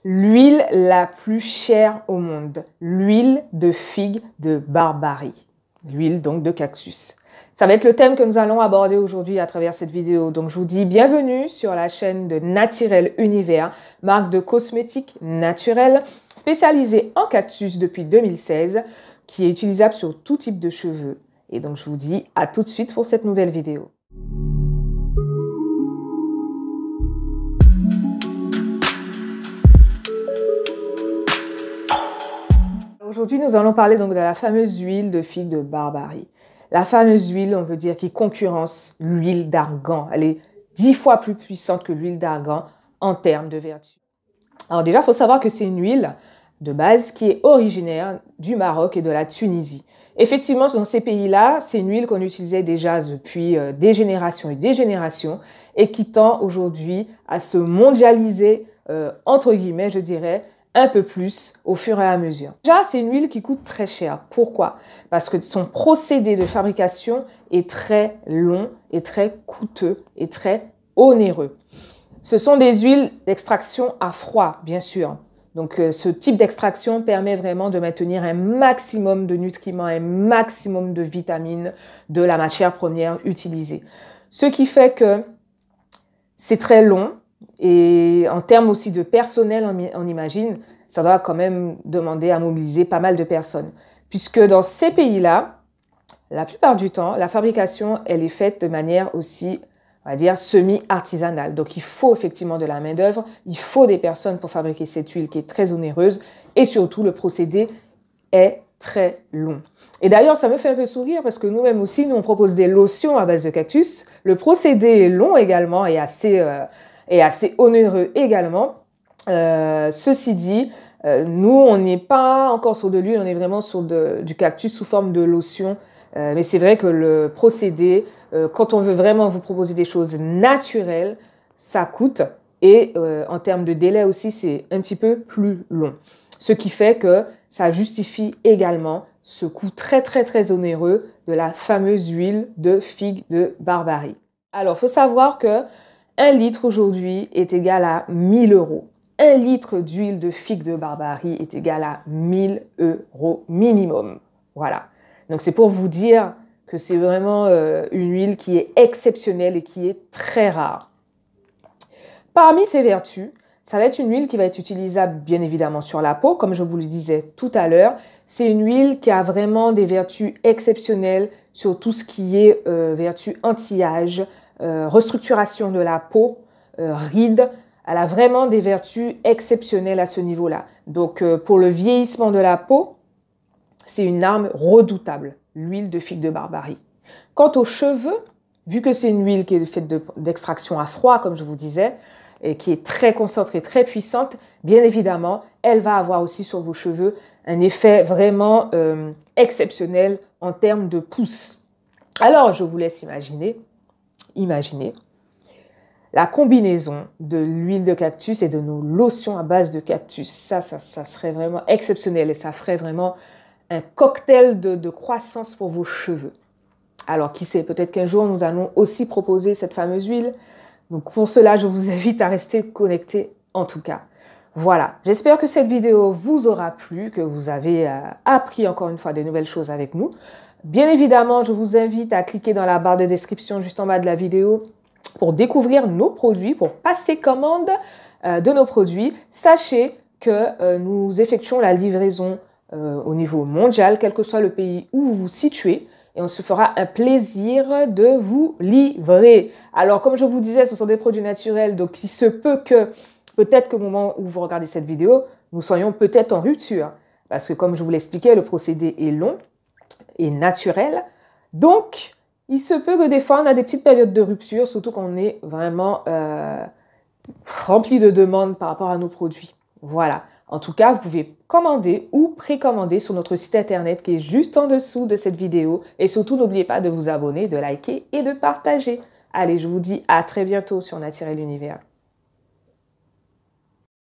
l'huile la plus chère au monde, l'huile de figue de Barbarie, l'huile donc de cactus. Ça va être le thème que nous allons aborder aujourd'hui à travers cette vidéo. Donc je vous dis bienvenue sur la chaîne de Naturel Univers, marque de cosmétiques naturels spécialisée en cactus depuis 2016, qui est utilisable sur tout type de cheveux. Et donc je vous dis à tout de suite pour cette nouvelle vidéo. Aujourd'hui, nous allons parler donc de la fameuse huile de figue de Barbarie. La fameuse huile, on peut dire, qui concurrence l'huile d'argan. Elle est 10 fois plus puissante que l'huile d'argan en termes de vertu. Alors déjà, il faut savoir que c'est une huile de base qui est originaire du Maroc et de la Tunisie. Effectivement, dans ces pays-là, c'est une huile qu'on utilisait déjà depuis des générations et des générations et qui tend aujourd'hui à se mondialiser, entre guillemets, je dirais, un peu plus au fur et à mesure. Déjà, c'est une huile qui coûte très cher. Pourquoi? Parce que son procédé de fabrication est très long et très coûteux et très onéreux. Ce sont des huiles d'extraction à froid, bien sûr. Donc, ce type d'extraction permet vraiment de maintenir un maximum de nutriments, un maximum de vitamines de la matière première utilisée. Ce qui fait que c'est très long. Et en termes aussi de personnel, on imagine, ça doit quand même demander à mobiliser pas mal de personnes. Puisque dans ces pays-là, la plupart du temps, la fabrication, elle est faite de manière aussi, on va dire, semi-artisanale. Donc, il faut effectivement de la main-d'œuvre, il faut des personnes pour fabriquer cette huile qui est très onéreuse. Et surtout, le procédé est très long. Et d'ailleurs, ça me fait un peu sourire parce que nous-mêmes aussi, nous, on propose des lotions à base de cactus. Le procédé est long également et assez onéreux également. Ceci dit, nous, on n'est pas encore sur de l'huile, on est vraiment sur du cactus sous forme de lotion. Mais c'est vrai que le procédé, quand on veut vraiment vous proposer des choses naturelles, ça coûte. Et en termes de délai aussi, c'est un petit peu plus long. Ce qui fait que ça justifie également ce coût très, très, très onéreux de la fameuse huile de figue de Barbarie. Alors, il faut savoir que 1 litre aujourd'hui est égal à 1000 €. 1 litre d'huile de figue de Barbarie est égal à 1000 € minimum. Voilà. Donc, c'est pour vous dire que c'est vraiment une huile qui est exceptionnelle et qui est très rare. Parmi ses vertus, ça va être une huile qui va être utilisable bien évidemment sur la peau, comme je vous le disais tout à l'heure. C'est une huile qui a vraiment des vertus exceptionnelles sur tout ce qui est vertus anti-âge, restructuration de la peau, rides. Elle a vraiment des vertus exceptionnelles à ce niveau-là. Donc, pour le vieillissement de la peau, c'est une arme redoutable, l'huile de figue de Barbarie. Quant aux cheveux, vu que c'est une huile qui est faite d'extraction à froid, comme je vous disais, et qui est très concentrée, très puissante, bien évidemment, elle va avoir aussi sur vos cheveux un effet vraiment exceptionnel en termes de pousse. Alors, je vous laisse imaginer la combinaison de l'huile de cactus et de nos lotions à base de cactus. Ça serait vraiment exceptionnel et ça ferait vraiment un cocktail de croissance pour vos cheveux. Alors, qui sait, peut-être qu'un jour, nous allons aussi proposer cette fameuse huile. Donc, pour cela, je vous invite à rester connectés en tout cas. Voilà, j'espère que cette vidéo vous aura plu, que vous avez appris encore une fois de nouvelles choses avec nous. Bien évidemment, je vous invite à cliquer dans la barre de description juste en bas de la vidéo pour découvrir nos produits, pour passer commande de nos produits. Sachez que nous effectuons la livraison au niveau mondial, quel que soit le pays où vous vous situez. Et on se fera un plaisir de vous livrer. Alors, comme je vous disais, ce sont des produits naturels, donc il se peut que, peut-être qu'au moment où vous regardez cette vidéo, nous soyons peut-être en rupture. Parce que, comme je vous l'expliquais, le procédé est long et naturel. Donc, il se peut que des fois, on a des petites périodes de rupture, surtout quand on est vraiment rempli de demandes par rapport à nos produits. Voilà. En tout cas, vous pouvez commander ou précommander sur notre site internet qui est juste en dessous de cette vidéo. Et surtout, n'oubliez pas de vous abonner, de liker et de partager. Allez, je vous dis à très bientôt sur Naturel Univers.